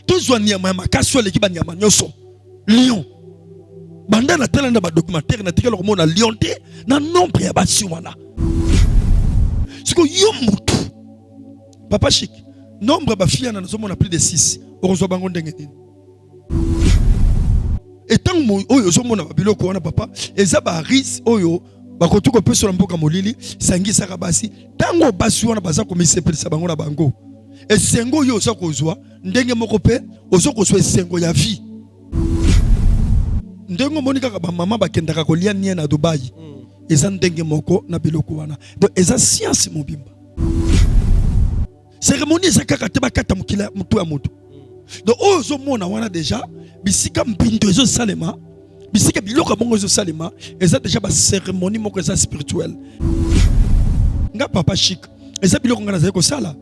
tous on niama makasio l'équipe niama nyoso lion banda na tela na ba documentaire na tikelo komona lion te na nombre ya basi wana siko yo mutu papa chic nombre ba fille na nzomona plus de 6 okozwa bango ndenge nini etant mo oyo zomona ba biloko wana papa eza ba ris oyo bakotuko peso na mboka molili sangisa ka basi tango basi wana baza komisepelisa bango na bango esengo yo oza kozwa ndenge moko pe ozo kozwa esengo ya vie ndenge moni kaka ba mama bakendaka kolia nia na Dubai eza ndenge moko na biloko wana donc eza science mobimba cérémonie eza kaka te bakata mukila mutu ya mutu donc ozo mona wana déjà bisika mbindo ezo salema bisika biloko bongo ezo salema eza déjà ba cérémonie moko eza spirituelle nga papa chic eza biloko nga nazali kosala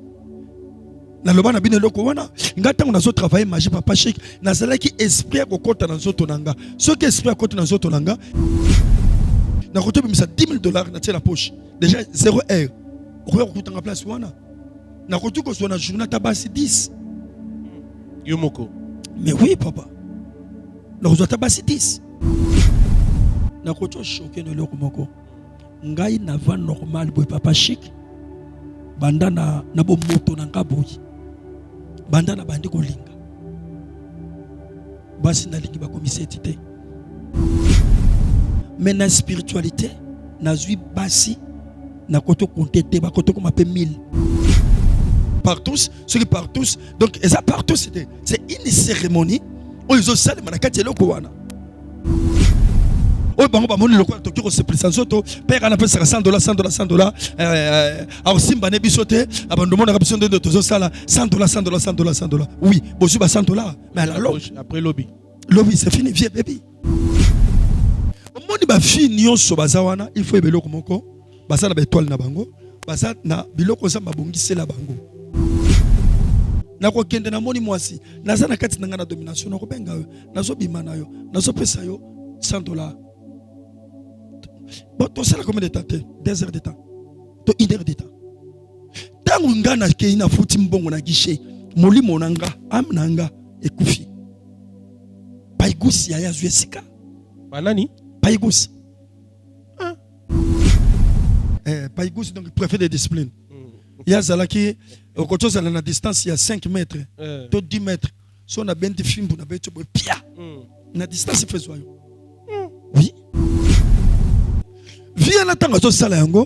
na loba na bino loko wana nga tango nazo travailler magie papa chic nazalaki esprit ko kota na nzoto nanga soki esprit ko kota na nzoto nanga na koto bimisa $10,000 na tela poche déjà 0 heure ko kutanga place wana na koto ko sona journée tabasi 10 Yomoko mais oui papa na koto tabasi 10 na koto choqué no loko moko ngai na va normal boy papa chic banda na bo moto na ngaboyi banda na bandi kolinga basi na lingi ba komiseti te mais na spiritualité na zui basi na koto compter ba koto comme appel 1000 par tous ceux qui par tous donc et ça par tous c'est une cérémonie où ils ont salé manakati loko wana oh bango ba moni lokwa tokyo se présence auto père ana pesa $100 alors simba ne bisote abando mona kapison de tozo sala $100 oui bosu ba $100 mais à la loge après lobby c'est fini vieux baby moni ba fille nyonso bazawana il faut ebeloko moko basa na étoile na bango basa na biloko za mabongisela bango na ko kende na moni mwasi naza na kati nanga na domination na ko benga yo nazo bima na yo nazo pesa yo $100. Bon, tu sais combien de temps? 2 heures de temps. 1 heure de temps. Tant que na ke ina futi mbongo na guichet, moli monanga, amnanga ekufi. Paigusi ya Zuesika. Banani? Paigusi. Paigusi donc préfet de discipline. Ya zalaki okotoza na distance ya 5 mètres, to 10 mètres. So na benti fimbu na beto pia. Na distance faiswa yo. Oui. Viens na tanga zo sala yango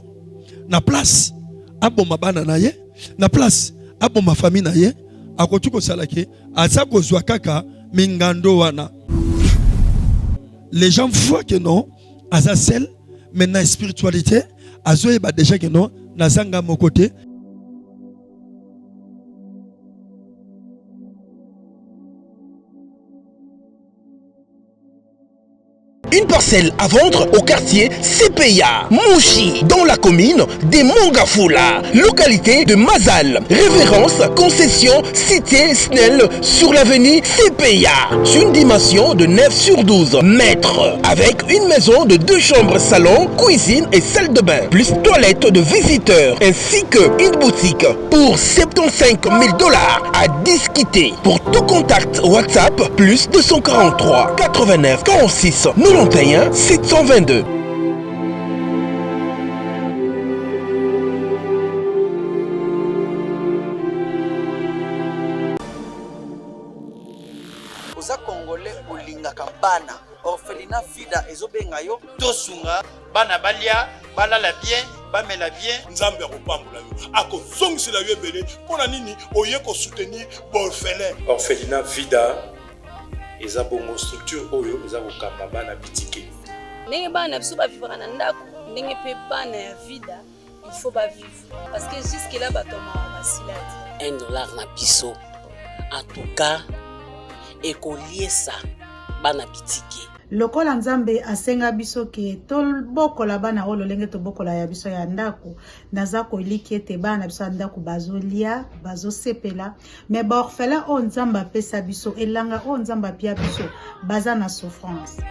na place aboma bana na ye na place aboma famille na ye akotu ko sala ke asa ko zwa kaka mingando wana les gens voient que non asa sel mais na spiritualité azo eba déjà que non na zanga mon côté. Une parcelle à vendre au quartier CPA, Mouchi, dans la commune des Mongafula, localité de Mazal. Référence, concession, cité Snell sur l'avenue CPA. Sur une dimension de 9 sur 12 mètres. Avec une maison de 2 chambres, salon, cuisine et salle de bain. Plus toilette de visiteurs. Ainsi qu'une boutique pour $75,000 à discuter. Pour tout contact WhatsApp, plus 243 89 46 91 722. Oza Congolais olingaka bana orphelinat fida ezobenga yo tosunga bana balia balala bien bamela bien nzambe akopambola yo akozongisela yo ebele mpona nini oye kosoutenir baorphelin. Orphelinat vida eza bongo structure oyo eza kokamba bana bitike ndenge bana biso bavivaka na ndako ndenge mpe bana ya vida il faut bavivre parce que jusque là batoma basilati $1 na biso en tout cas ekoliesa bana bitike lokola nzambe asenga biso ke tobokola bana oyo lolenge tobokola ya biso ya ndako naza koliki ete bana biso ya ndako bazolia bazosepela me baorphelin oyo nzambe apesa biso elanga oyo nzambe apia biso baza na souffrance.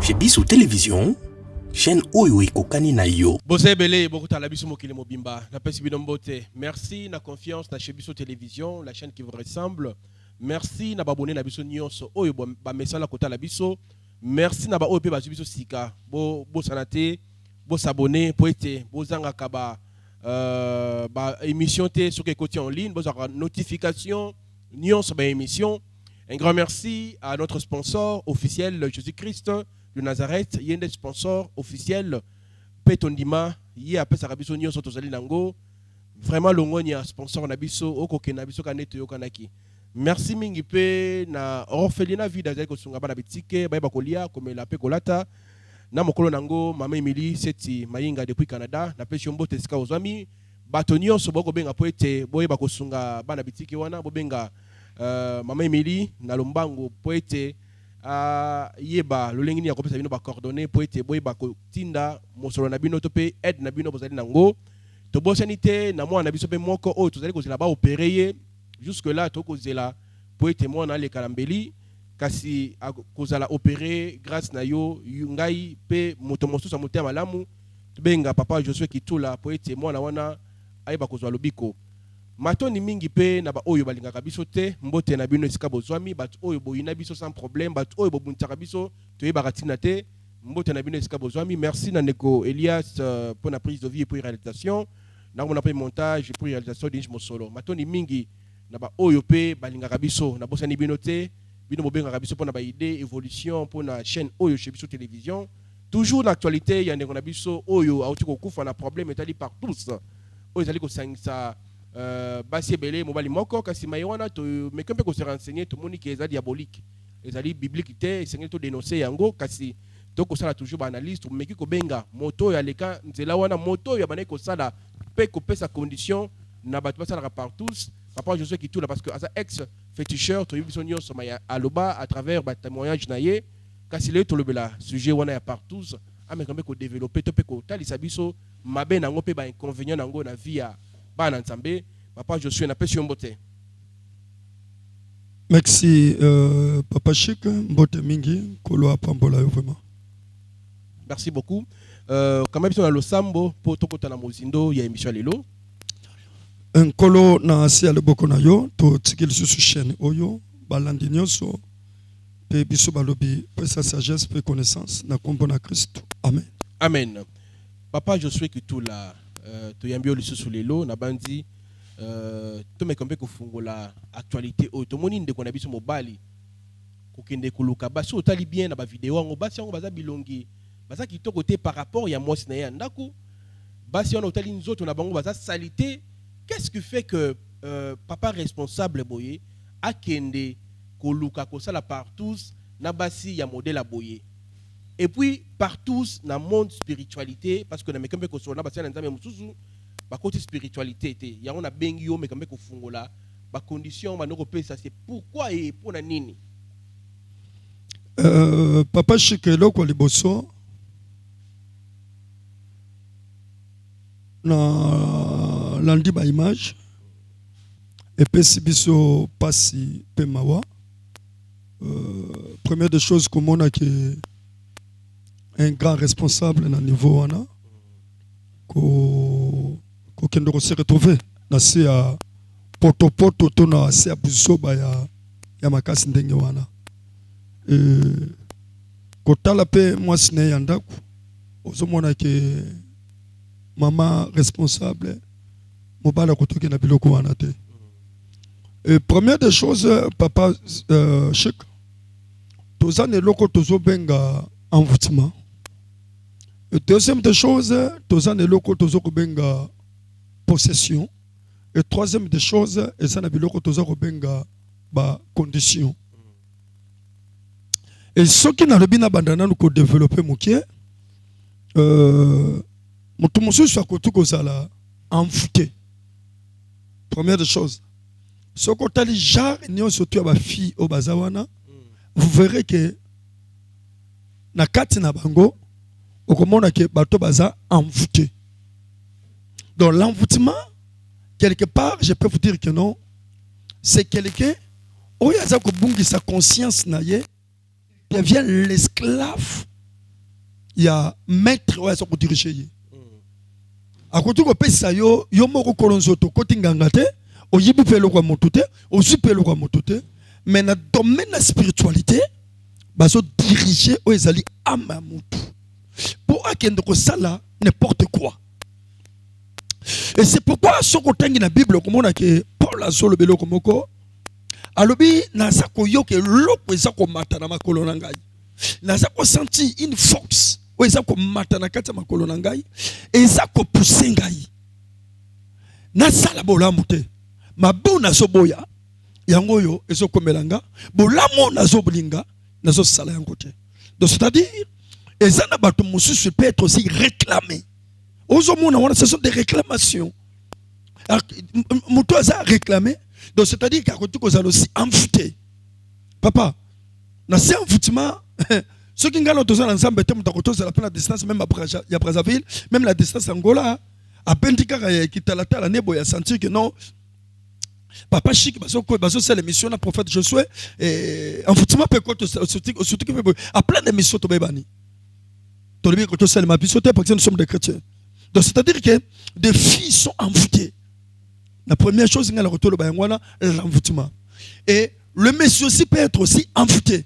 Chez Bissou Télévision, chaîne oyo ekokani na yo. Bozebele bokota la biso mokili mobimba. Na pesi binombote. Merci na confiance na Chebiso Télévision, la chaîne qui vous ressemble. Merci na babone na biso nyonso oyo ba mesala kota la biso. Merci na ba oyo pe ba biso sika. Bo sanate, bo s'abonner po ete bo zanga kaba ba émission te sur côté en ligne, bo zanga notification nyonso ba émission. Un grand merci à notre sponsor officiel Jésus-Christ de Nazareth, il y a un sponsor officiel Petondima, il y a Pesa Rabiso Nyonso Tozali Nango. Vraiment l'ongoni a sponsor Nabiso Okoke Nabiso Kanete Yokanaki. Merci mingi pe na orphelina vida zali kosunga bana bitike ba bakolia comme la pe kolata na mokolo nango mama Emily seti mayinga depuis Canada na pe shombo tesika ozami batonio so boko benga po ete boye bakosunga bana bitike wana bobenga mama Emily na lombango po ete yeba lolengini ya kopesa bino ba coordonnées po ete boye bakotinda mosolo na bino to pe aide na bino bozali nango to bosanité na mwana biso pe moko o tozali kozela ba opérer jusque là to kozela po ete mwana le kalambeli kasi kozala opérer grâce na yo ngai pe moto mosusu amotea malamu benga papa Josué Kitula po ete mwana wana ayeba kozwa lobiko matoni mingi pe na ba oyo balingaka biso te mbote na bino esika bozwami bat oyo boyina biso sans problème bat oyo bobuntaka biso toyebaka tina te mbote na bino esika bozwami. Merci na Neko Elias pour la prise de vie et pour la réalisation na mona pe montage pour la réalisation d'Inch Mosolo matoni mingi na ba oyo pe balingaka biso na bosani bino te bino bobengaka biso pour na ba idée évolution pour na chaîne oyo chez biso télévision toujours l'actualité ya ndeko na biso oyo auti kokufa na problème etali par tous oyo ezali kosangisa basi ebele mobali moko kasi mayewana to mekempe ko se renseigner to moni ke ezali diabolique ezali biblique te esengeli to dénoncer yango kasi to kosala toujours ba analyse to meki ko benga moto ya leka nzela wana moto ya bana ko sala pe ko pesa condition na bato basala par tous papa Josué Kitula parce que as ex féticheur to yibiso nyonso maya aloba à travers ba témoignage na ye kasi le to lobela sujet wana ya par tous amekambe ko développer to pe ko talisa biso mabe nango pe ba inconvénient nango na vie ya bana nzambe papa Josué na pesi mbote. Merci papa Chic mbote mingi kolo apambola yo vraiment. Merci beaucoup. Quand même sur le sambo pour tokota na mozindo ya émission lelo. Un kolo na asi ale boko na yo to tikili susu chaîne oyo balandi nyonso pe biso balobi pe sa sagesse pe connaissance na kombo na Christ. Amen. Amen. Papa Josué Kitula to yambio lisusu lelo na bandi to mekombe kofungola actualité o to moni ndeko na biso mobali kokende koluka basi otali bien na ba vidéo ngo basi ngo baza bilongi baza kitoko te par rapport ya mwasi na ya ndako basi on otali nzoto na bango baza salité. Qu'est-ce qui fait que papa responsable boye akende koluka kosala par tous na basi ya modèle a boye et puis par tous na monde spiritualité parce que na mekambe ko sona basi na nzambe mususu ba côté spiritualité te ya on a bengi yo mekambe ko fungola ba condition ba noko pesa c'est pourquoi et pour na nini papa Chikelo ko liboso na landi ba image et pesi biso pasi pe mawa première des choses comme on a que un grand responsable na niveau wana ko kendo ko se retrouver na se ya poto to na se ya buzoba ya makasi ndenge wana ko tala pe mwasi ne yandaku ozomona ke mama responsable mobala kotoke na biloko wana te. Première des choses papa Chic tozane loko tozo benga envoûtement. Deuxième des choses tozane loko tozo benga possession. Et troisième des choses ezana biloko tozo benga ba condition. Et ce qui n'a pas bandana nous ko développer mokie mutu mususu akotu kozala envoûté. Première des choses. Ce qu'on t'a dit, genre, surtout à ma fille au Bazawana, vous verrez que na kati na bango, au comment que bateau baza envoûté. Donc l'envoûtement, quelque part, je peux vous dire que non, c'est quelqu'un, où il y a sa conscience naïe, devient l'esclave il y a maître oyo aza kodirige ye akoki kopesa yo yo moko kolonzo tokoti nganga te oyibi mpe eloko ya motu te ozwi mpe eloko ya motu te mais na domaine ya spiritualité bazodirige oyo ezali ame ya motu mpo akende kosala n'importe quoi. Et c'est pourquoi ce qu'on tangi na Bible comme on a que Paul a solo belo comme ko alobi na za ko yoke loko eza ko mata na makolo na ngai na za ko senti une force o eza ko mata na kati makolo na ngai eza ko pousser ngai na sala bolamu te mabu na soboya yango yo ezo komelanga bolamu na zobulinga na zo sala yango te. Donc c'est-à-dire eza na bato mususu peut être aussi réclamé. Ce sont des réclamations. Moutou a réclamé. Donc c'est-à-dire qu'à côté qu'on a aussi envoûté. Papa, dans ces envoûtements, ceux qui gagnent tous ensemble, c'est la distance même à Brazzaville, même la distance Angola, à Bendika qui t'a la terre, il a senti que non. Papa Chic, c'est l'émission de prophète Josué, envoûtement peut surtout à plein d'émissions, tu bani. Tu le que c'est ma vie, parce que nous sommes des chrétiens. Donc c'est-à-dire que des filles sont envoûtées. La première chose, c'est l'envoûtement. Et le monsieur aussi peut être aussi envoûté.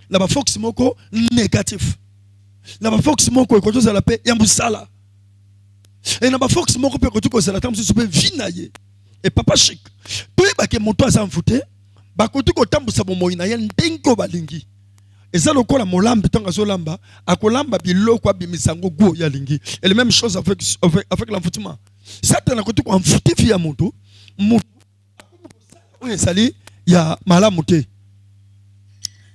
La force moko négatif. La force moko est côté de la paix yambusala. Et la force moko peut côté de la table se peut vinailler. Et papa Chic. Tout est que mon toit envoûté. Ba côté de tambu sa momoina yen dengo balingi. Et ça le la molambe tanga zolamba akolamba biloko abimisango go ya lingi. Et la même chose avec l'envoûtement. Ça t'a côté ko envoûté via moto. Oui, sali ya malamuté.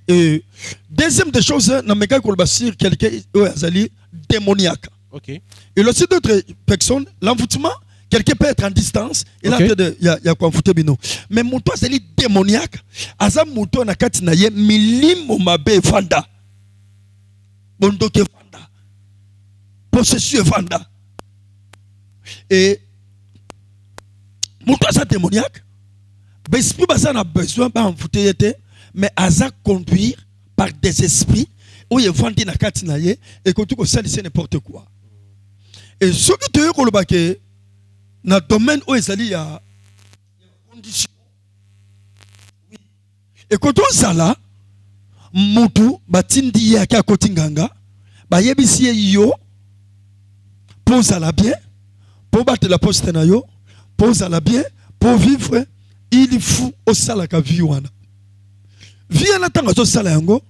Et deuxième des choses na meka ko basir quelqu'un azali démoniaque. OK. Et aussi d'autres personnes l'envoûtement quelqu'un peut être en distance et là il y a quoi envoûté bino. Mais moto azali démoniaque aza moto na kati na ye milimo mabe vanda. Bondoke vanda. Possession vanda. Et moto aza démoniaque l'esprit baza na besoin ba envoûter était mais aza conduire par des esprits où il vandi na kati na ye et que tout ko salisse n'importe quoi. Et ce que tu veux ko lobake dans le domaine où il y a condition. Et quand on s'en là, Moutou, Batindi Yaka Kotinganga, Bayebisi yo, pose à la bien, pour battre la poste na yo, pose à la bien, pour vivre, il faut au salaka viwana. Viana tanga to salayango,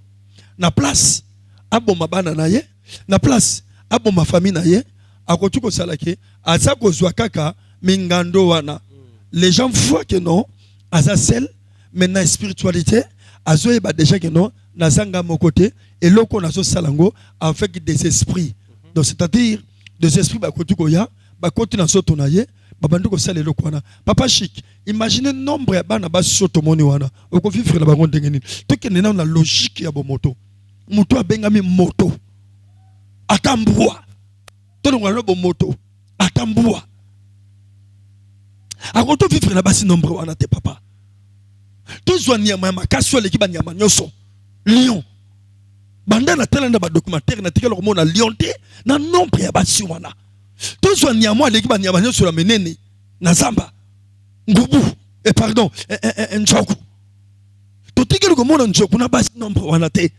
na place, abo mabana na ye, na place, abo ma famille na ye, à côté ko salake, à ça ko kaka, mingando wana. Les gens voient que non, azasel, mais dans la spiritualité, azoye ba déjà que non, nazanga mon côté, et loko nazo salango avec des esprits. Donc c'est-à-dire des esprits ba kotu koya, ba kotu na soto na ye, ba bandu ko sale loko wana. Papa Chic, imaginez nombre ya bana ba soto moni wana. Oko vivre la bango ndengeni. To ke nena na logique ya bo moto. Moto abengami moto. Atambua. To ngalo bo moto. Atambua. Akoto vivre na basi nombre wana te papa. To zwa nyama makasio leki ba nyama nyoso. Lion. Banda na tela na ba documentaire na tikelo komona lion te na nombre ya basi wana. To zwa nyama leki ba nyama nyoso la menene na zamba. Ngubu et pardon njoku. To tikelo komona njoku na basi nombre wana te.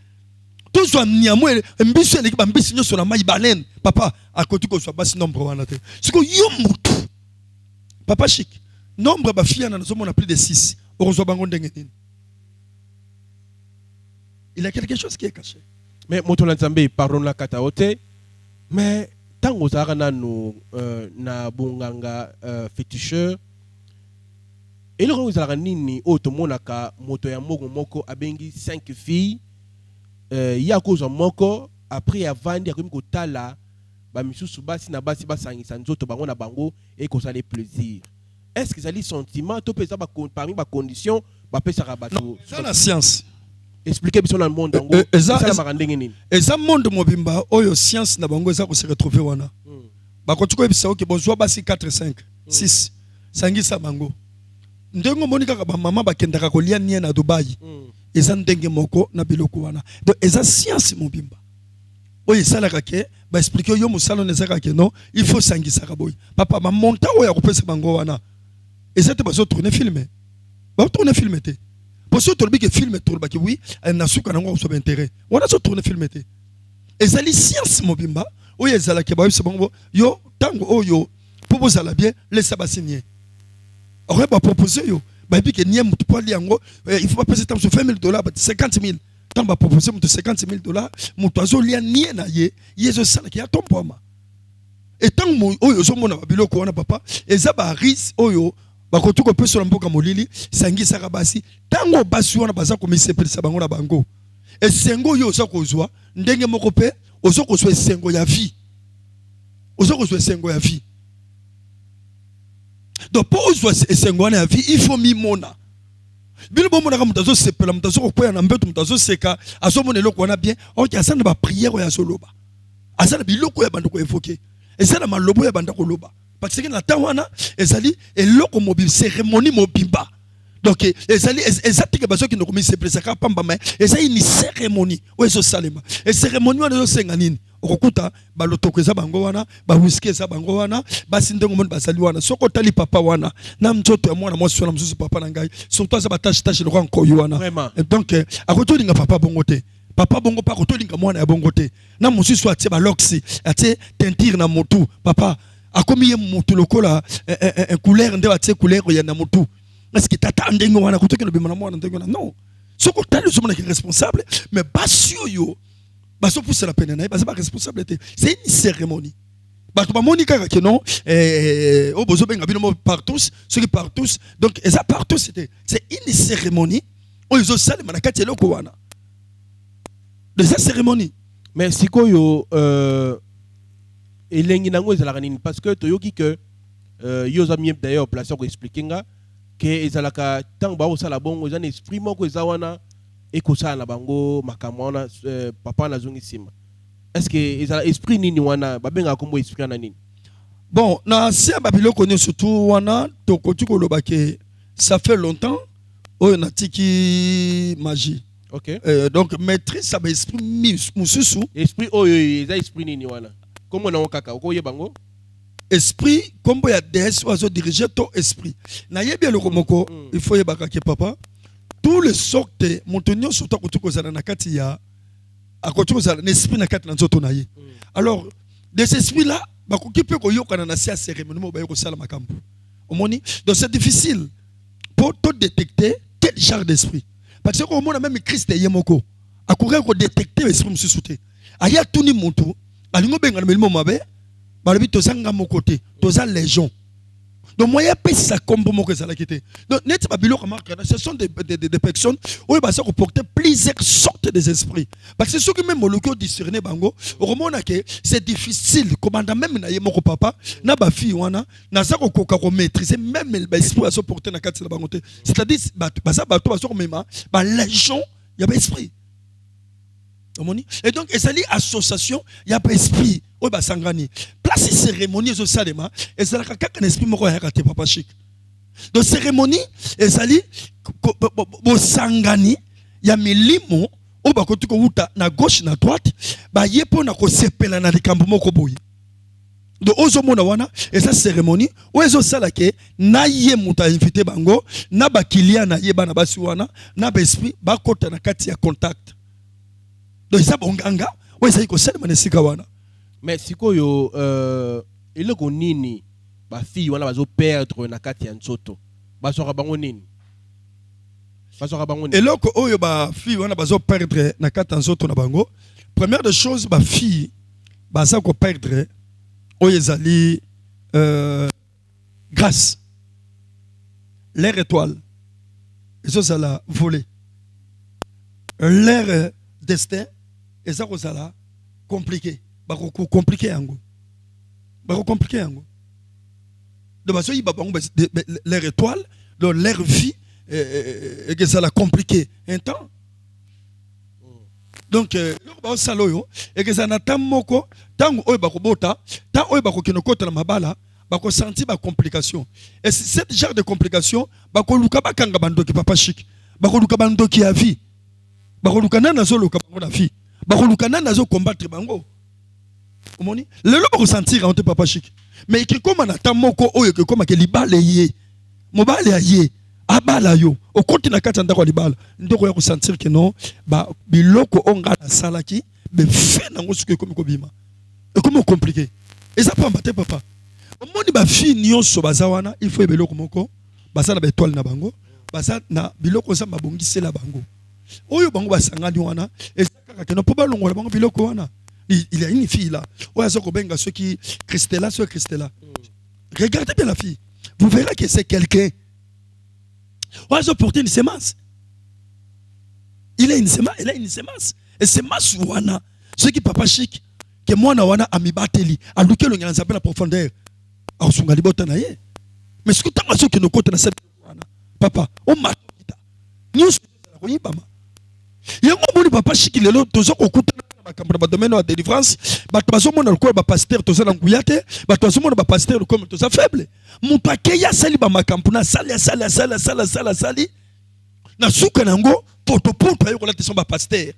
To zwa nyama mbiso leki ba mbisi nyoso na mai banen papa akoto ko zwa basi nombre wana te. Siko yo mutu. Papa Chic, nombre de filles on a plus de 6. Il y a quelque chose qui est caché. Mais Moto Lanzambe, pardon la kataote, mais tant que ça nous na bunganga féticheur, et le nous a nini auto monaka moto ya moko abengi 5 filles, ya cause moko après ya vandi akomi ko tala ba misusu basi na basi basangisa nzoto bango na bango et ko ça les plaisir. Est-ce que ça les sentiments to pesa ba parmi ba condition ba pesa rabato c'est la science. Expliquez bien le monde dango. Ça la marandenge nini. Et ça monde mobimba oyo science na bango za ko se retrouver wana. Ba ko tuko ebisa oke bozwa basi 4 5 6 sangisa bango. Ndengo monika ka ba mama ba kendaka ko lia nia na Dubai. Eza ndenge moko na biloko wana. Donc eza science mobimba. oyo esalaka ke baexplike yo mosala ono ezalaka ke non il faut sangisaka boye papa bamonta oyo akopesa bango wana eza te bazotourne filme bazotourne filme te po so tolobi ke filme tolobaki oui na suka nango akosoba intérêt wana azotourne filme te ezali science mobimba oyo ezalaki bayebisa bango yo ntango oyo mpo bozala bien lesa basinie okoye bapropose yo bayebi ke nie motu po ali yango il faut bapesa ntango so $20,000 $50,000 ntango bapropose moto $50,000 moto azolia nie na ye ye ezosalaki ya tompwama etango oyo ozomona babiloko wana papa eza barise oyo bakoki kopesa na mboka molili sangisaka basi ntango basi wana baza komisepelisa bango na bango esengo oyo oza kozwa ndenge moko mpe oza kozwa esengo ya vie oza kozwa esengo ya vie donc mpo ozwa esengo wana ya vie il faut mimona bino bomonaka moto azosepela moto azokokwea na mbeto moto azoseka azomona eloko wana bien oki aza na bapriere oyo azoloba aza na biloko oyo abanda koevoke eza na maloba oyo abanda koloba parce que na ntan wana ezali eloko mobimba cérémonie mobimba donc ezali eza tike bazokende komisepelesaka pambama eza ini cérémonie oyo ezosalema cérémonie wana ezosenga nini okokuta balotoko eza bango wana bawiski eza bango wana basi ndenge moni bazali wana soki otali papa wana na nzoto ya mwana mwasi wana mosusu papa na ngai surtout aza batashe lokwa nkoyi wana donc akoki olinga papa bongo te papa bongo mpa akoki olinga mwana ya bongo te na mosusu atie baloxi atie tentire na motu papa akomi ye motu lokola couleur nde batie couleur ya na motu est-ce que tata ndenge wana akoki okende na mwana ndenge wana non soki otali ozomonaki responsable mais basi oyo bazopusela pene na ye baza baresponsabilité c'est une cérémonie bato bamoni kaka ke non oyo bozobenga bino mo partous soki partous donc eza partous c'est une cérémonie oyo ezosalema na kati ya eloko wana eza cérémonie mais sikoyo elengi nango ezalaka nini parce que toyoki ke yo oza mie d'ailleurs place ya koexplike nga ke ezalaka ntango baosala bongo eza na esprit moko eza wana ekosala na bango makambo wana papa nazongi nsima est-ce que ezala esprit nini wana babengaka kombo esprit wana nini bon na se ya babiloko nyonso surtout wana tokoki koloba ke ça fait longtemps oyo natiki magie okay. Donc maîtrise ya baesprit mosusu esprit oyo eza esprit nini wana kombo nango kaka okoyeba bango esprit kombo ya déesse oyo azodirige to esprit nayebi eloko moko il faut yebaka ke papa tous les sortes moto nyonso to akoki kozala na kati ya akoki kozala na esprit na kati na nzoto na ye alors de ces esprits là bakoki mpe koyokana na se ya cérémonie mo baye kosala makambo omoni donc c'est difficile pour to détecter quel genre d'esprit parce que komona même Christ ye moko akoki kodétecter esprit mosusu te aya tuni moto alingo benga na milimo mabe balobi tozanga moko te toza légion donc moi ya pesa kombo moko ezalaki te donc neti babiloko marque ce sont des personnes oyo baza koporter plusieurs sortes des esprits parce que soki même oloki odiscerner bango okomona ke c'est difficile komanda même na ye moko papa na bafille wana naza kokoka komaîtriser même baesprit bazoporter na kati na bango te c'est-à-dire baza bato bazokomema balégion ya baesprit omoni et donc ezali association ya baesprit oyo basangani place cérémonie ezosalema ezalaka kaka na esprit moko ayaka te papa chic donc cérémonie ezali bosangani ya milimo oyo bakoki kowuta na gauche na droite baye mpona kosepela na likambo moko boye donc ozomona wana eza cérémonie oyo ezosala ke na ye moto ainvite bango na bakilia na ye bana basi wana na baesprit bakota na kati ya contact donc eza bonganga oyo ezali kosalema na esika wana mais sikoyo eloko nini bafille wana bazoperdre na kati ya nzoto bazwaka bango nini eloko oyo bafille wana bazoperdre na kati ya nzoto na bango première des choses bafille baza koperdre oyo ezali grâce leur étoile ezozala volé leur destin eza kozala compliqué bako compliqué yango donc bazoyiba bango leur étoile donc leur vie ezala compliqué un temps donc loko baosala oyo ezala na ntan moko ntango oyo bakobota ntan oyo bakokende kota na mabala bakosanti bacomplication et cette genre de complication bakoluka bakanga bandoki papa chic bakoluka bandoki ya vie bakoluka nani azoluka bango na vie bakoluka nani azocombattre bango omoni lelo ba ressentir en te papa chic mais que comme na tamoko oyo que comme que libale ye mobale ye abala yo au continent kati ndako libala ndoko ya ressentir que non ba biloko onga na salaki be fait nango suke comme kobima et comment compliqué et ça pas mbaté papa omoni ba fille nyonso bazawana il faut ebeloko moko basa na étoile na bango basa na biloko sa mabongisela bango oyo bango basangani wana ezaka que non po balongola bango biloko wana. Il y a une fille là. Ceux qui Christella, ce Christella. Regardez bien la fille. Vous verrez que c'est quelqu'un. On a porté une sémence. Il a une sémence. Il a une sémence. Et sémence wana. Ce qui papa chic. Que moi na wana amibateli. A luke le ngana la profondeur. A sungali botana ye. Mais ce que tu as que nous côté na cette wana. Papa, on m'a dit. Nous sommes pas. Il y a un bon papa chic il est là. Tous au côté dans domaine de délivrance, bato mona le ba pasteur to za nguyate, bato mona ba pasteur comme to za faible. Mon paquet ya sali ba makampuna sali. Na suka nango poto ayo ko la teson ba pasteur.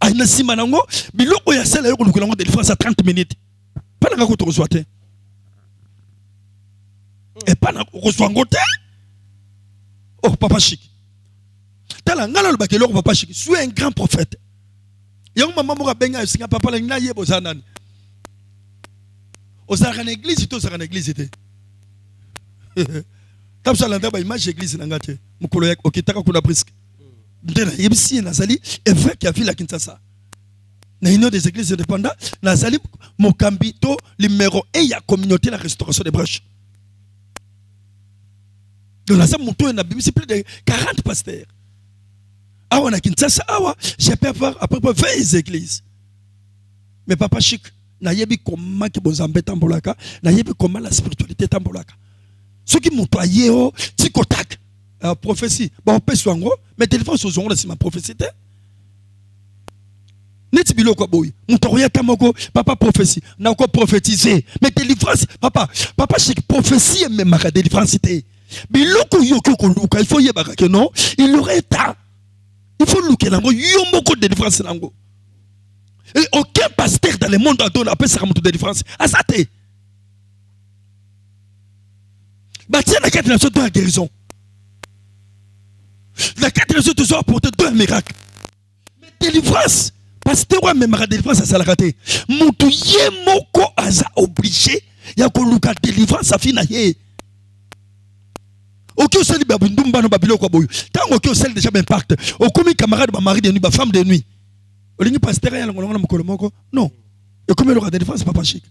Ay na sima nango biloko ya sali ayo ko lukulango délivrance à 30 minutes. Pas na ko to reçoite. Et pas na ko reçoit ngote. Oh papa chic. Tala ngala le bakelo papa chic, suis un grand prophète. Yong maman mora benga singa papa la ngina yebo zanani. Ozara na église to ozara na église te. Tapsa landa ba image église na ngate. Mukolo yak okitaka kuna presque. Ndena yebisi na sali évêque ya ville à Kinshasa. Na une des églises indépendantes, na sali mokambito numéro 1 ya communauté la restauration des brèches. Donc la salle moto na bibisi plus de 40 pasteurs. Awa na Kinshasa awa, j'ai pu avoir à peu près 20 églises. Mais papa chic, na yebi comment ki bozambe tambolaka, na yebi comment la spiritualité tambolaka. Ce qui m'employait au tikotak, prophétie. Bon, on peut soigner, mais téléphone sur zone c'est ma prophétie. Neti bilo ko boy, mutoya tamoko, papa prophétie, na encore prophétiser. Mais délivrance, papa chic prophétie mais ma délivrance té. Biloko yoko ko luka, il faut yebaka que non, il aurait temps. Il faut louer l'ango, il y a beaucoup de délivrance l'ango. Et aucun pasteur dans le monde entier n'a pas ça comme de délivrance. À ça t'es. Bâtir la quête de la sorte de la guérison. La quête de la sorte de apporter deux miracles. Mais délivrance, pasteur ouais même la délivrance à ça la raté. Moutou yé moko aza obligé. Ya ko louka délivrance à fina yé. Ok, au sel babundumba no babilo kwa boyo. Tant ok au sel déjà impact. Au comme camarade ba mari de nuit, ba femme de nuit. Au ligne pasteur ya ngolonga mukolo moko. Non. Et comme il aura des défenses papa chic.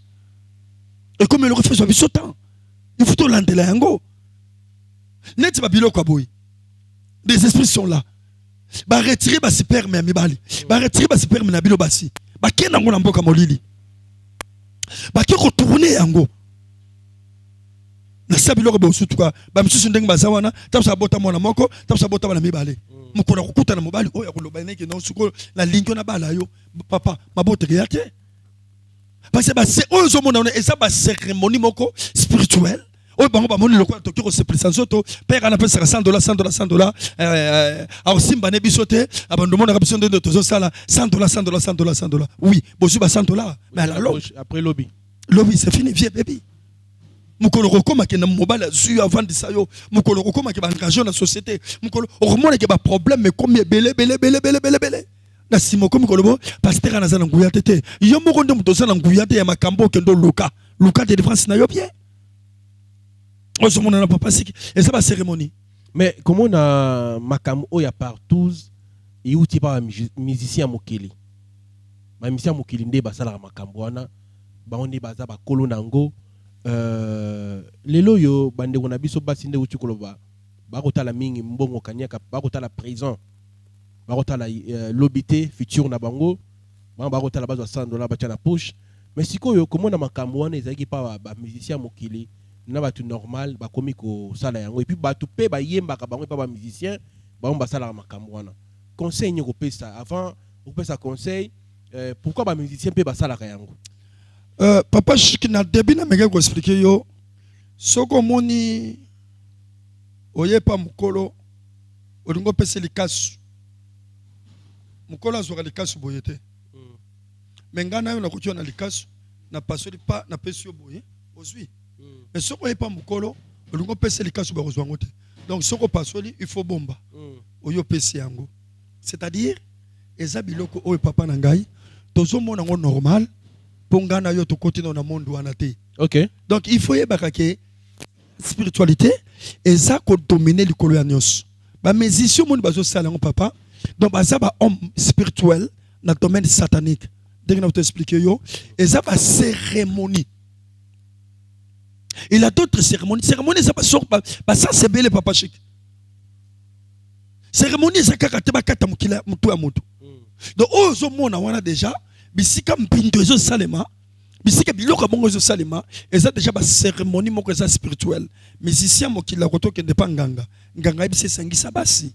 Et comme il aura fait son vie sautant. Il faut tout l'andela yango. Net babilo kwa boyo. Des esprits sont là. Ba retirer ba sperme mi bali. Ba retirer ba sperme na bilo basi. Ba kena ngona mboka molili. Ba ki retourner yango. Na sabilo ko bosutu kwa ba misusu ndenge bazawana tapsa bota mwana moko tapsa bota bana mibale mukona kukuta na mobali oyo akoloba neke na suko la lingo na bala yo papa mabote yake parce que ba c'est oyo zo mona on eza ba cérémonie moko spirituelle oyo bango ba moni lokwa tokiko se presanzoto père ana pesa $100 a simba ne bisote abando mona biso ndendo tozo sala $100 oui bosu ba $100 mais à la après lobby c'est fini vieux bébé. Mukolo koma ke na mobile zu avant de ça yo mukolo koma ke ba engagé na société mukolo hormone ke ba problème mais comme belé na simo comme mukolo pasteur na zana nguya tete yo moko ndo muto zana nguya te ya makambo ke ndo luka de France na yo bien ozo mona na papa siki et ça ba cérémonie mais comment na makambo o ya partout et où tu pas musicien mokili ba musicien mokili nde ba sala makambo wana ba on baza ba kolo nango lelo yo bande na biso basi nde uti koloba bakotala mingi mbongo kanyaka bakotala prison bakotala lobité futur na bango bakotala bazwa $100 batia na poche mais sikoyo komona makambo wana ezaki pa ba musicien mokili na batu normal bakomi ko sala yango et puis batu pe ba yemba ka bango pa ba musicien ba sala makambo wana conseil nyoko pesa avant ko pesa conseil pourquoi ba musicien pe ba sala ka yango. Papa chic na début na mega ko expliquer yo soko moni oye pa mukolo olingo pese likasu mukolo azwaka likasu boyete mais ngana yo na kotiwa na likasu na pasoli pas na pesi yo boye ozwi mais soko e pas mukolo olingo pesa likasu ba kozwango te donc soko pasoli il faut bomba oyo pesi yango c'est-à-dire eza biloko oyo papa na ngai tozo mona ngo normal ponga na yo to kotina na monde wana te. OK, donc il faut yebaka ke spiritualité eza ko dominer likolo ya nyonso ba musicien monde bazo sala ngo papa donc baza ba homme spirituel na domaine satanique. Dès que nous t'expliquer yo, eza ba cérémonie. Il a d'autres cérémonies. Cérémonie ça pas sort pas ça c'est belé papa chic. Cérémonie ça kaka te ba kata mukila mutu ya mutu. Donc ozo mona wana déjà bisika mpindo ezo salema bisika biloko bongo ezo salema eza déjà ba cérémonie moko eza spirituel. Musicien mokila koto kende pa nganga. Nganga ibise sangisa basi.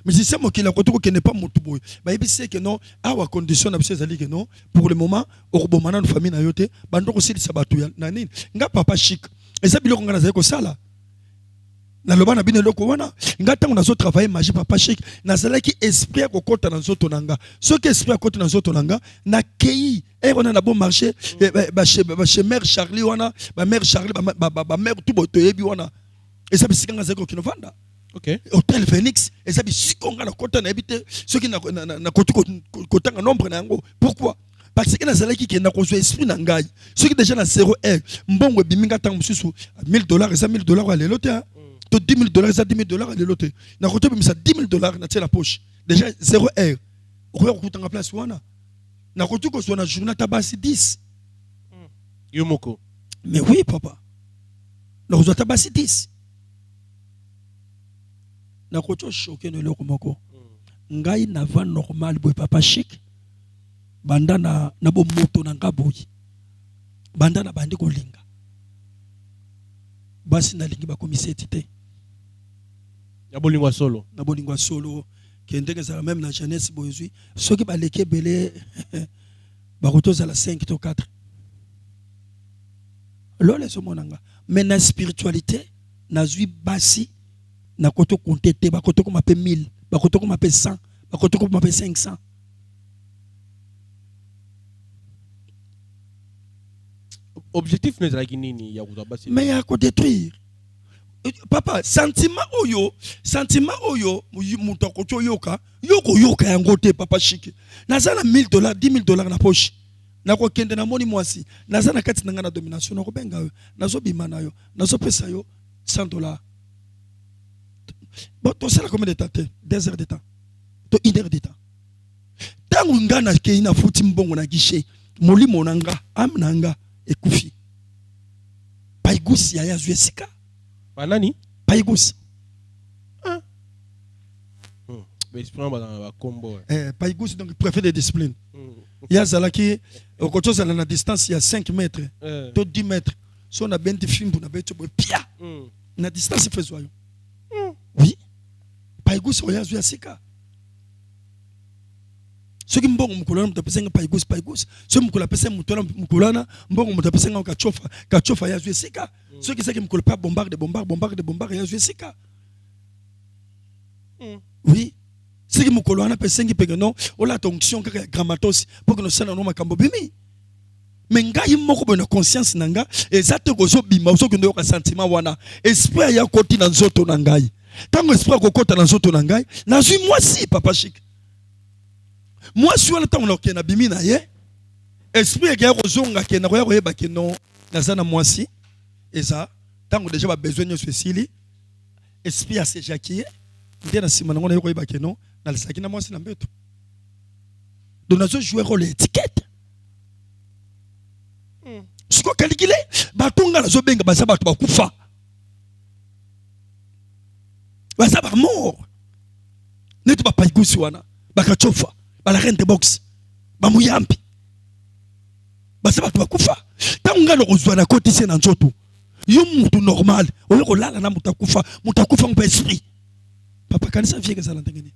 Musicien mokila koto ko kende pa mutu boy. Ba ibise que non awa condition na bise zali que non pour le moment orobomana na famille na yote bandoko sili sabatu ya na nini nga papa chic eza biloko ngana zali ko sala na loba na bino loko wana nga tango nazo travailler magie papa chic nazala ki esprit ko kota na nzoto nanga ce que esprit ko kota na nzoto nanga na kei e wana na bon marché chez mère Charlie wana ba mère Charlie ba mère tout boto yebi wana eza bisika nga zali ko kinovanda. OK, Hôtel Phoenix eza bisika nga na kota na ebite ce qui na koti kota nga nombre na yango pourquoi parce que nazala ki ke na kozwa esprit na ngai ce qui déjà na 0 heure mbongo biminga tango mususu $1000 eza $1000 à l'élote to $10,000 eza $10,000 à l'élote na koto bimisa $10,000 na tie la poche déjà 0 heure okoya kokutanga place wana na koto kozwa na journée tabasi 10 Yomoko. mais oui papa na kozwa tabasi 10 na koto choqué no loko moko ngai na va normal boy papa chic banda na bo moto na ngaboyi banda na bandi kolinga basi na lingi ba komiseti te Ya bolingwa solo. na bolingwa solo kendenge za même na jeunesse boyezui soki ba leke belé ba kotoza la 5 to 4 lole so monanga mais na spiritualité na zui basi na koto compter te ba koto ko mape 1000 ba koto ko mape 100 ba koto ko mape 500. Objectif n'est pas nini ya kuzabasi. Mais ya ko détruire papa sentiment oyo muto ko yoka yoka yango te papa chic nazana $1,000 $10,000 na poche na ko kende na moni mwasi nazana kati na domination na ko benga yo nazo bima yo nazo pesa yo $100. Bon to sala combien de temps 2 heures de temps to 1 heure de temps tangu ngana ke ina futi mbongo na guichet molimo nanga amnanga ekufi paigusi ya zuesika Banani? paigusi Mais il prend ba combo. paigusi donc préfet de discipline ya zalaki okotoza na distance ya 5 mètres to 10 mètres so na benti fimbu na beto boy pia na distance faiswa yo oui paigusi oya zuesika soki mbongo mukulana mutapesenga paigusi so mukula pesa mutona mukulana mbongo mutapesenga kachofa ya zuesika soki saki mukula pa bombarde ya zuesika oui siki mukulana pesengi pegano ola tonction kaka grammatos pour que no sana no makambo bimi mais ngai moko bona conscience nanga ezate kozo bima soki ndo ka sentiment wana esprit ya koti na nzoto na ngai tango esprit ko kota na nzoto na ngai na zui moi si papa chic moi si on attend on na bimi na ye esprit ke ko zonga ke na ko yeba ke non na zana moi si eza tango déjà ba besoin de ceci esprit a se jacquier ndé na sima ngona ko yeba ke non na le sakina moi si na mbeto donc nazo jouer rôle étiquette siko calculer batonga nazo benga baza bato bakufa baza ba mort neto ba paigusi wana bakachofa bala rente box bamuyampi basa bato bakufa tango ngalo kozwa na koti se na nzoto yo mutu normal oyo kolala na mutakufa mpa esprit papa kanisa vie kazala ndengeni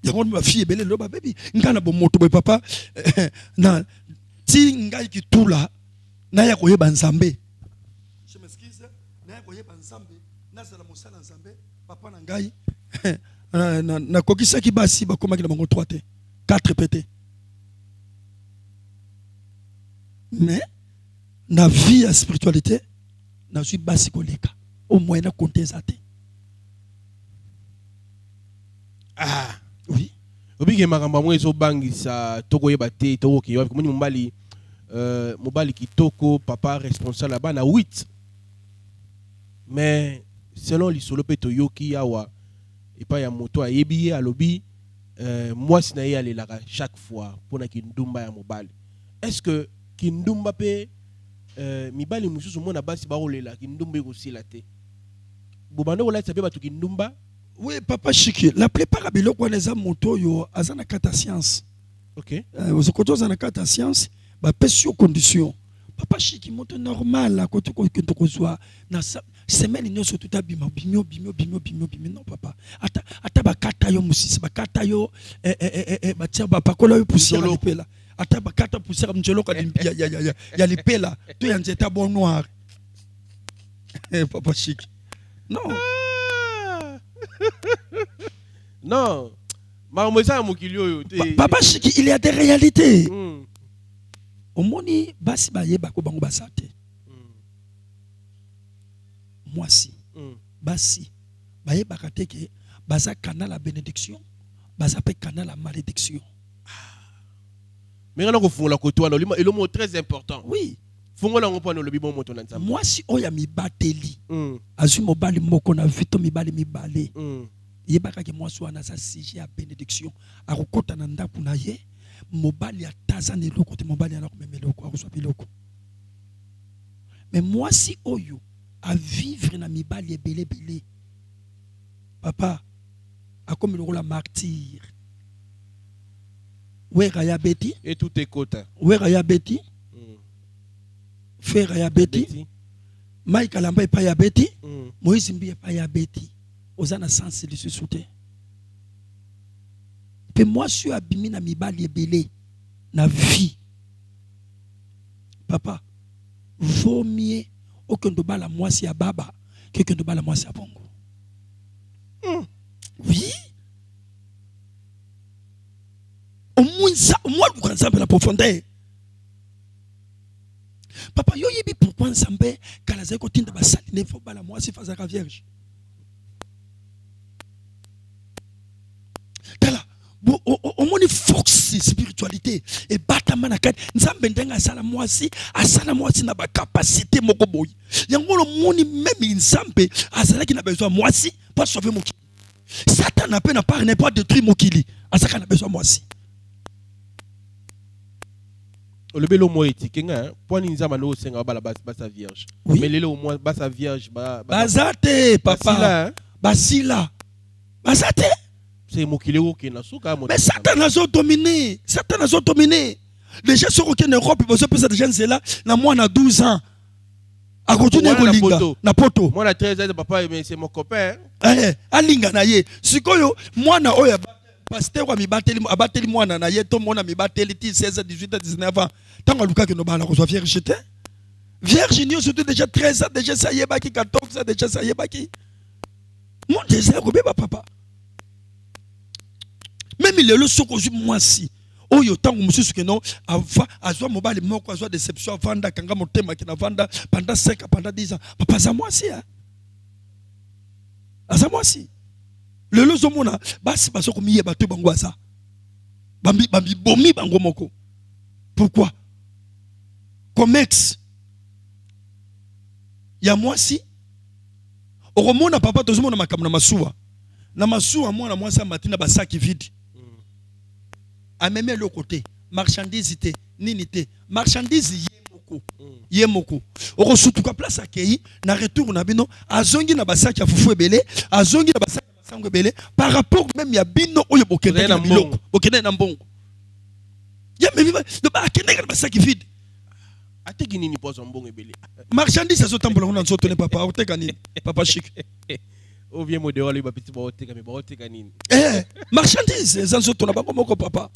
yango ma fille belle loba baby ngana bo moto boy papa na ti ngai kitula na ya koyeba nzambe je m'excuse na ya koyeba nzambe na sala mosala nzambe papa na ngai na kokisaki basi bakomaki na bango 3 te 4 pété Mais na vie à spiritualité na suis basi koleka au moins na compter ça. Ah oui. Obige makamba mwe zo bangisa toko yeba te toko ki komoni mobali kitoko papa responsable là-bas na 8. Mais selon l'isolo pe toyoki yawa et pas ya moto ayebi a lobby moi sina ye aller là chaque fois pour na kindumba ya mobali. Est-ce que kindumba pe mibali mususu mona basi ba olela kindumba aussi la te. Bobando ola tsabe batu kindumba. Oui, papa Chiki, la plupart des gens qui ont moto yo azana kata science. OK. Aux côtés azana kata science, ba pesio condition. Papa Chiki moto normal la côté ko soit na semaine nyo so tout abima bimio non papa. Ata ba kata yo musisi ba kata yo ba tia ba pakola yo poussière lipela. Ata ba kata poussière mjolo ka ya lipela. To ya nzeta bon noir. Papa Chiki. Non. Non. Papa Chiki, il y a des réalités. Au moni basi ba yeba ko bango basate. Moi si. Basi ba yeba kateke baza kana la bénédiction, baza pe kana la malédiction. Mais on a ko la koto na et le mot très important. Oui. Fongola ngopana le bibon moto na nzamba. Moi si oya mi bateli. Azu mobali moko na vito mi bale. Yebaka ke moi so na sa sujet à bénédiction. Akokota na ndaku na ye. Mobali ataza ne loko te mobali ana ko memeloko akoswa biloko. Mais moi si oyo à vivre na mibali ebele. Papa a comme le rôle martyr. Wera ya beti et tout est kota. Wera ya beti. Frère ya beti. Mike Alamba pa ya beti. Moïse Mbi pa ya beti. Ozana sens de se souter. Pe moi suis abimi na mibali ebele na vie. Papa, vaut mieux aucun de bala moi si à baba que de bala moi si à bongo. Oui. Au moins vous connaissez la profondeur. Papa yo yebi pourquoi nzambe kala zeko tinda basaline fo bala moi si fazaka vierge. Tala au moni force spiritualité et batama na kat nzambe ndenga sala moi si na ba capacité moko boy. Yango lo moni même nzambe asala ki na besoin moi si pour sauver mon kili. Satan n'a pas ne pas détruire mon kili. Asaka na besoin moi si. Le belo mo etikenga point nzamba no senga bala basa vierge. Mais lelo au moins basa vierge bazate papa basila bazate c'est mokileo qui na suka mais Satan a dominé déjà sur aucune Europe ils ont déjà c'est là na moi na 12 ans a continuer ko linga na poto moi na 13 ans papa mais c'est mon copain alinga na ye sikoyo moi na oya pasteur wa mibateli abateli mwana na ye to mona mibateli ti 16 18 19 ans tant luka que no bala ko vierge te vierge ni surtout déjà 13 ans déjà ça y est baki 14 ans déjà ça y est baki mon désir ko beba papa même il est le soko moi si oyo tango mususu que non ava azwa mobali moko azwa déception vanda kanga motema kina vanda pendant 5 pendant 10 ans papa ça moi si hein ça moi si le lozo mona basi baso ko miye bato bango asa bambi bomi bango moko pourquoi comme ex ya moi si okomona papa tozomona makambo na masuwa mwana mwasa matina basaki vide a même le côté marchandise te nini te marchandise ye moko okosutuka place akei na retour na bino azongi na basaki ya fufu ebele azongi na basaki par rapport même ya bino oyo bokende na biloko bokende na mbongo ya même ba kende na basaki vide ateki nini pozo mbongo ebele marchandise azotambola ngona nzoto ne papa oteka nini papa chic o bien modèle lui ba petit ba oteka mais ba oteka nini marchandise nzoto na bango moko papa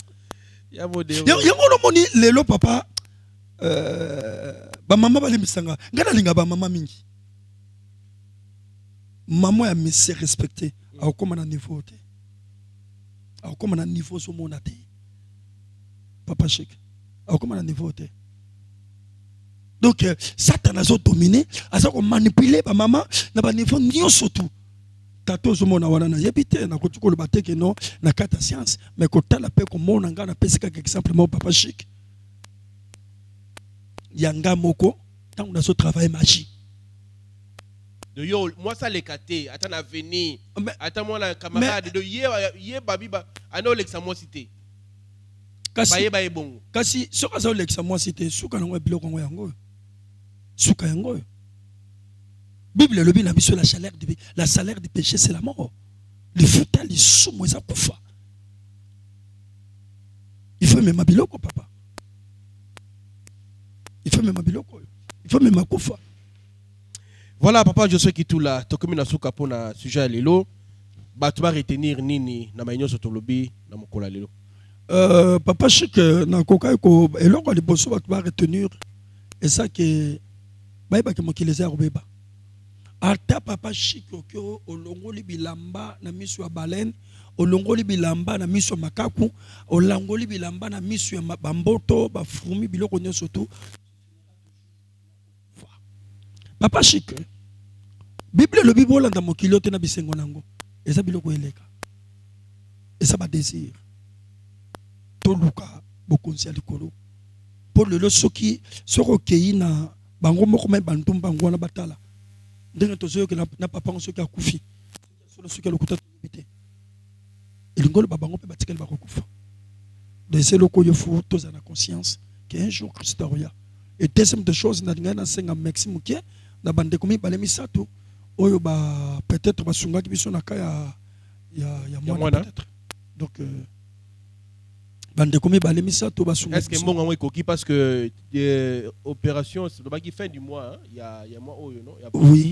ya modèle yango lo moni lelo papa ba mama balimisanga ngana linga ba mama mingi maman a mis se respecter a comme na niveau te a comme na niveau so mona te papa chic a comme na niveau te Donc Satan a dominé, a manipulé ba maman na ba niveau nyonso tout. Tato zo mona wana na yebite na kotuko le bateke non na kata science mais ko tala pe ko mona nga na pesika exemple mo papa chic. Yanga moko tant on a ce travail magie. De yo moi ça les caté attends à venir attends moi la camarade de yé babiba ano l'exa moi cité. Kasi ba bon. Kasi soka za l'exa moi cité suka na ngo biloko ngo yango. Suka yango. Bible le bien sur la salaire du péché c'est la mort. Le futa les sous moi ça kufa. Il faut même biloko papa. Il faut même biloko. Il faut même kufa. Voilà papa je sais qui tout là to comme na suka pona sujet lelo. Ba tu vas retenir nini na mainyo so to lobi na mokola lelo. Papa chic na koka ko eloko li boso ba tu vas retenir et ça que ba ke mokileza robeba. Ata papa chic okyo olongoli bilamba na miso ya baleine, olongoli bilamba na miso ya makaku, olangoli bilamba na miso ya bamboto, ba fourmi biloko nyonso tout. Papa chic. Bible le bible na mokili te na bisengo nango. Eza biloko eleka. Eza ba désir. To luka bokonzi alikolo. Pour le soki soko kei na bango moko me bantumba ngwana batala. Ndenge tozoyo ke na papa on soki akufi. Solo soki lokuta tobité. Elingolo babango pe batikeli bakokufa. De c'est loko yo fou toza na conscience qu'un jour Christ aura. Et deuxième de chose na ngana senga maximum ke na bande komi balemi sato oyo ba peut-être basunga ki biso na ka ya mwana peut-être. Donc bande komi balemi sato basunga. Est-ce que mbonga ngwe koki parce que opération c'est le fin du mois il y a mois oyo non oui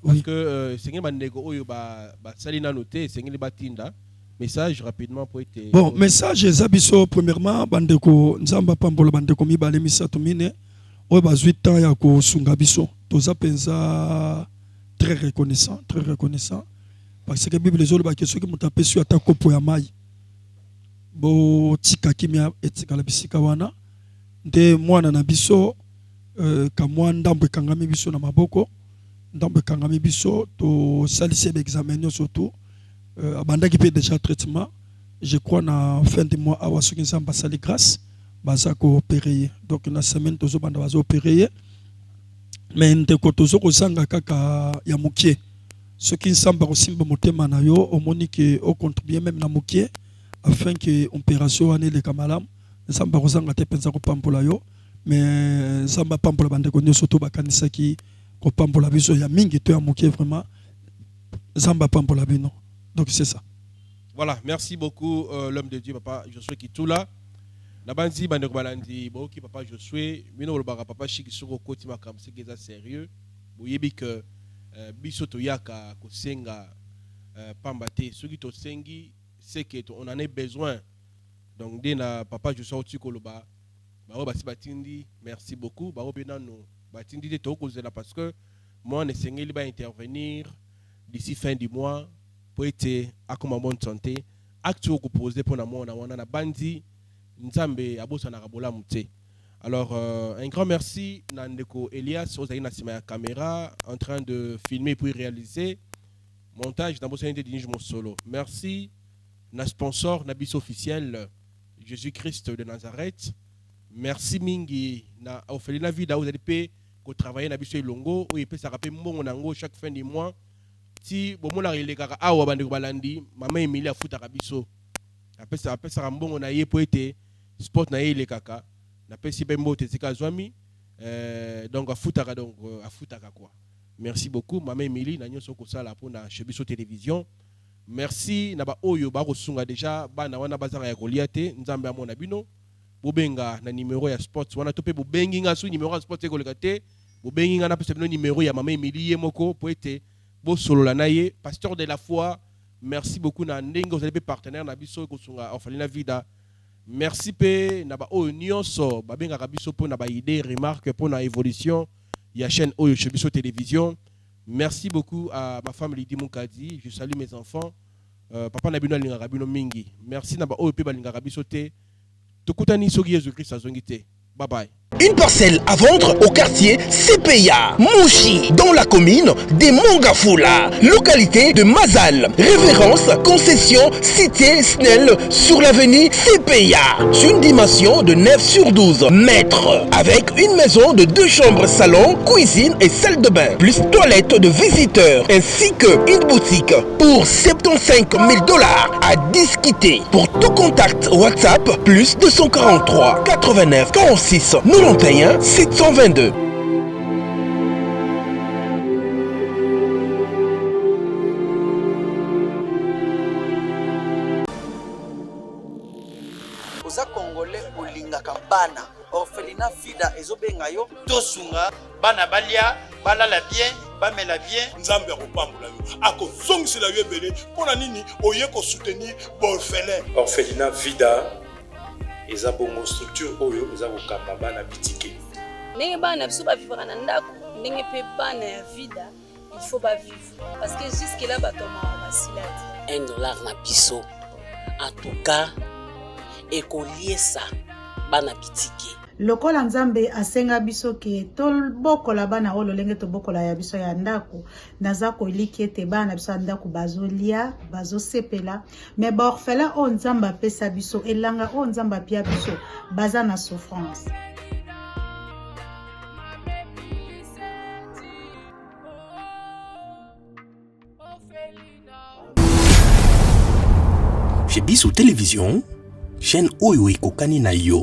parce que c'est ngé bandeko oyo ba salina noté c'est ngé batinda message rapidement pour être bon message zabiso premièrement bandeko nzamba pambola bandeko mi balemi sato mine oyo ba 8 ans ya ko sunga biso toza penza très reconnaissant parce que Bible zolo ba question ki mutape sur ata kopo ya mai bo tika kimia etika la bisika wana nde mwana na biso ka mwa ndambo kangami biso na maboko ndambo kangami biso to salisi examen surtout abanda ki pe déjà traitement je crois na fin de mois awa soki nzamba sali grâce baza ko opérer donc na semaine tozo banda baza opérer mais ndeko tozo ko sanga kaka ya mukie soki nzamba ko simba motema na yo omoni ke o contribuer même na mukie afin que opération ane le kamalam nzamba ko sanga te pensa ko pampola yo mais nzamba pampola bande ko nyoso to bakanisa ki ko pampola biso ya mingi to ya mukie vraiment nzamba pampola bino donc c'est ça. Voilà, merci beaucoup l'homme de Dieu papa Josué Kitula. Na banzi bande ko balandi boki papa Josué mino lo baka papa Chic soko koti makam c'est que ça sérieux. Boyebi que biso to yaka ko senga pambate soki to sengi c'est que on en a besoin. Donc dès na papa Josué oti ko loba ba basi batindi merci beaucoup ba obena no batindi de to ko zela parce que moi ne sengeli ba intervenir d'ici fin du mois pour être à comme bonne santé acte ko poser pour na mona wana na bandi nzambe abosa na kabola muté. Alors un grand merci Nandeko Elias aux na sima ya caméra en train de filmer puis réaliser montage dans bosa de Dinige mon solo. Merci na sponsor na bis officiel Jésus-Christ de Nazareth. Merci mingi na Orphelina Vida vous allez payer ko travailler na biso longo ou peut ça rappeler mbongo nango chaque fin du mois. Si bon mon arrive kaka awa bande ko balandi mama Emilia afuta kabiso. Après ça mbongo na ye po été sport na ye le kaka na pesi bembo te zika zwami donc afutaka quoi. Merci beaucoup mama Emilie na nyoso ko sala pour na Chebiso télévision. Merci na ba oyo ba ko sunga déjà bana wana bazanga ya koliate nzambe amona bino bobenga na numéro ya sport wana topé bobengi nga su numéro ya sport ko lekate bobengi nga na pesa bino numéro ya mama Emilie moko po été bo solo la naye pasteur de la foi. Merci beaucoup na ndenge vous allez partenaire na biso ko sunga Orphelina Vida. Merci pe na ba oyo nyonso ba benga biso po na ba idée remarque pour na évolution ya chaîne oyo Chebiso télévision. Merci beaucoup à ma femme Lydie Moukadi. Je salue mes enfants. Papa Nabino Alinga Bino Mingi. Merci na ba oyo pe balinga biso te. Tokutani soki Jésus Christ azongite. Bye bye. Une parcelle à vendre au quartier CPA, Mouchi, dans la commune des Mongafula, localité de Mazal. Référence, concession, cité Snell sur l'avenue CPA. Une dimension de 9 sur 12 mètres. Avec une maison de 2 chambres, salon, cuisine et salle de bain. Plus toilette de visiteurs. Ainsi qu'une boutique. Pour 75 000 $ à discuter. Pour tout contact WhatsApp, plus 243 89 46 91 722. oza congolais olingaka bana orphelinat fida ezobenga yo tosunga bana balia balala bien bamela bien nzambe akopambola yo akozongisela yo ebele mpona nini oye kosoutenir baorphelin. orphelinat vida eza bongo structure oyo eza kokamba bana bitike ndenge bana biso bavivaka na ndako ndenge mpe bana ya vida il faut bavivre parce que jusque là bato mawa basila te $1 na biso en tout cas ekoliesa bana bitike lokola nzambe asenga biso ke tobokola bana oyo lolenge tobokola ya biso ya ndako naza koliki ete bana biso ya ndako bazolia bazosepela me baorphelin oyo nzambe apesa biso elanga oyo nzambe apia biso baza na souffrance. Chez Bissou Télévision, chaîne oyo ekokani na yo